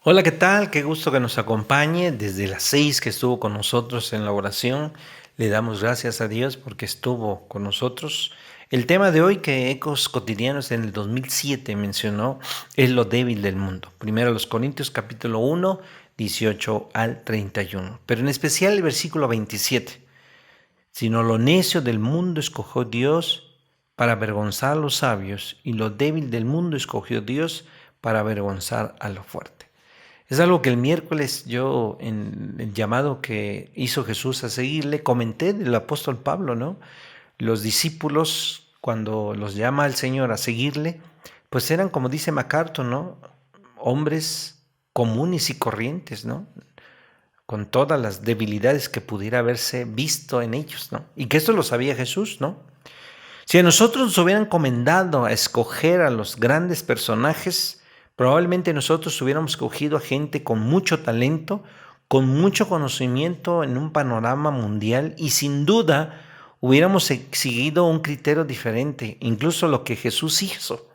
Hola, ¿qué tal? Qué gusto que nos acompañe. Desde las 6 que estuvo con nosotros en la oración, le damos gracias a Dios porque estuvo con nosotros. El tema de hoy que Ecos Cotidianos en el 2007 mencionó es lo débil del mundo. Primero los Corintios capítulo 1, 18 al 31. Pero en especial el versículo 27. Sino lo necio del mundo escogió Dios para avergonzar a los sabios, y lo débil del mundo escogió Dios para avergonzar a lo fuerte. Es algo que el miércoles yo, en el llamado que hizo Jesús a seguirle, comenté del apóstol Pablo, ¿no? Los discípulos, cuando los llama al Señor a seguirle, pues eran, como dice MacArthur, ¿no? Hombres comunes y corrientes, ¿no? Con todas las debilidades que pudiera haberse visto en ellos, ¿no? Y que esto lo sabía Jesús, ¿no? Si a nosotros nos hubieran encomendado a escoger a los grandes personajes, probablemente nosotros hubiéramos escogido a gente con mucho talento, con mucho conocimiento en un panorama mundial y sin duda hubiéramos seguido un criterio diferente, incluso lo que Jesús hizo.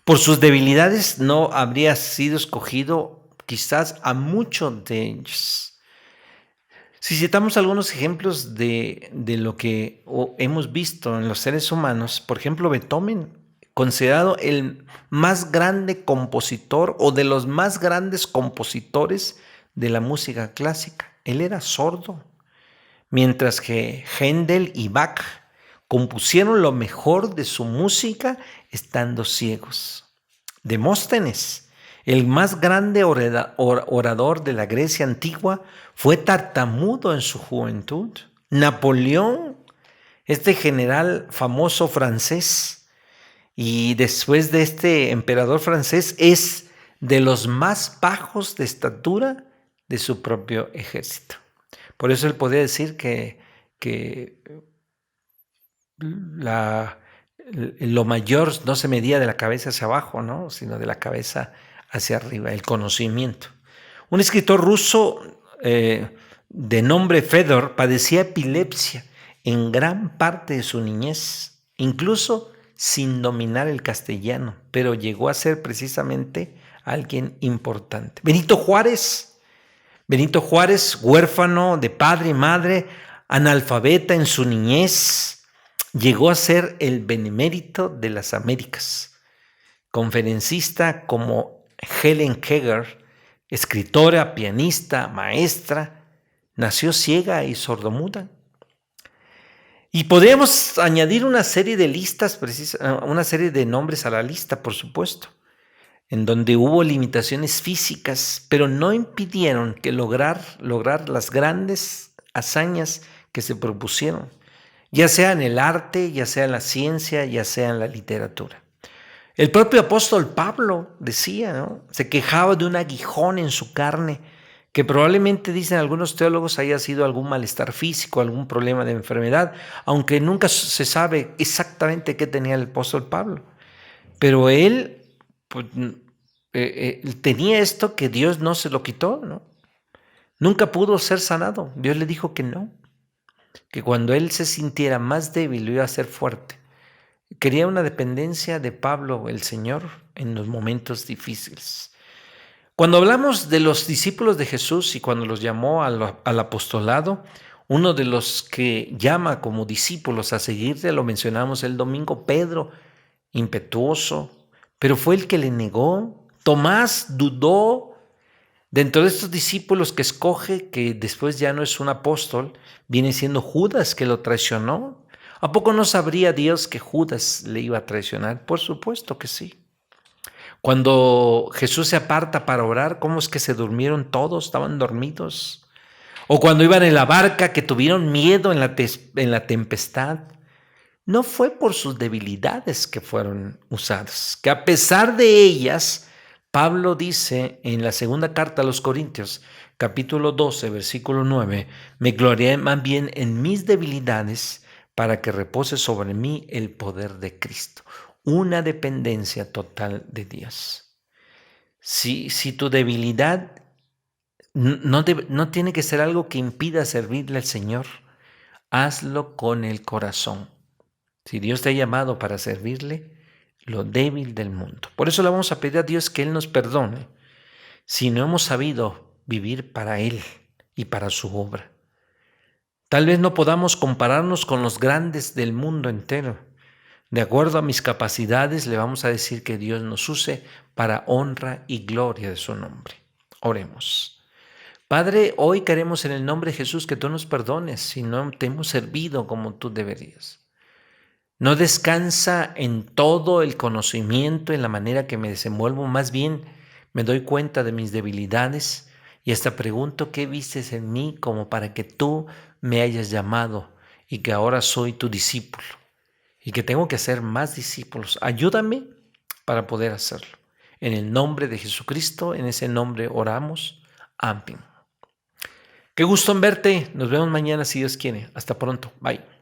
Por sus debilidades no habría sido escogido quizás a muchos de ellos. Si citamos algunos ejemplos de lo que hemos visto en los seres humanos, por ejemplo, Beethoven, considerado el más grande compositor o de los más grandes compositores de la música clásica. Él era sordo, mientras que Händel y Bach compusieron lo mejor de su música estando ciegos. Demóstenes, el más grande orador de la Grecia antigua, fue tartamudo en su juventud. Napoleón, este general famoso francés, y después de este emperador francés, es de los más bajos de estatura de su propio ejército. Por eso él podría decir que lo mayor no se medía de la cabeza hacia abajo, ¿no? Sino de la cabeza hacia arriba, el conocimiento. Un escritor ruso de nombre Fedor padecía epilepsia en gran parte de su niñez, incluso sin dominar el castellano, pero llegó a ser precisamente alguien importante. Benito Juárez, huérfano de padre y madre, analfabeta en su niñez, llegó a ser el benemérito de las Américas, conferencista como Helen Keller, escritora, pianista, maestra, nació ciega y sordomuda. Y podríamos añadir una serie de listas, una serie de nombres a la lista, por supuesto, en donde hubo limitaciones físicas, pero no impidieron que lograr las grandes hazañas que se propusieron, ya sea en el arte, ya sea en la ciencia, ya sea en la literatura. El propio apóstol Pablo decía, ¿no? Se quejaba de un aguijón en su carne, que probablemente, dicen algunos teólogos, haya sido algún malestar físico, algún problema de enfermedad, aunque nunca se sabe exactamente qué tenía el apóstol Pablo. Pero él pues, tenía esto que Dios no se lo quitó, ¿no? Nunca pudo ser sanado. Dios le dijo que no, que cuando él se sintiera más débil lo iba a hacer fuerte. Quería una dependencia de Pablo, el Señor, en los momentos difíciles. Cuando hablamos de los discípulos de Jesús y cuando los llamó al apostolado, uno de los que llama como discípulos a seguirle, lo mencionamos el domingo, Pedro, impetuoso, pero fue el que le negó. Tomás dudó. Dentro de estos discípulos que escoge, que después ya no es un apóstol, viene siendo Judas, que lo traicionó. ¿A poco no sabría Dios que Judas le iba a traicionar? Por supuesto que sí. Cuando Jesús se aparta para orar, ¿cómo es que se durmieron todos? Estaban dormidos. O cuando iban en la barca, que tuvieron miedo en la tempestad. No fue por sus debilidades que fueron usadas, que a pesar de ellas, Pablo dice en la segunda carta a los Corintios, capítulo 12, versículo 9, me gloriaré más bien en mis debilidades para que repose sobre mí el poder de Cristo. Una dependencia total de Dios. Si tu debilidad no tiene que ser algo que impida servirle al Señor, hazlo con el corazón. Si Dios te ha llamado para servirle, lo débil del mundo. Por eso le vamos a pedir a Dios que Él nos perdone. si no hemos sabido vivir para Él y para su obra. Tal vez no podamos compararnos con los grandes del mundo entero. De acuerdo a mis capacidades, le vamos a decir que Dios nos use para honra y gloria de su nombre. Oremos. Padre, hoy queremos en el nombre de Jesús que tú nos perdones si no te hemos servido como tú deberías. No descansa en todo el conocimiento, en la manera que me desenvuelvo, más bien me doy cuenta de mis debilidades y hasta pregunto qué vistes en mí como para que tú me hayas llamado y que ahora soy tu discípulo y que tengo que hacer más discípulos. Ayúdame para poder hacerlo. En el nombre de Jesucristo, en ese nombre oramos. Amén. Qué gusto en verte. Nos vemos mañana si Dios quiere. Hasta pronto. Bye.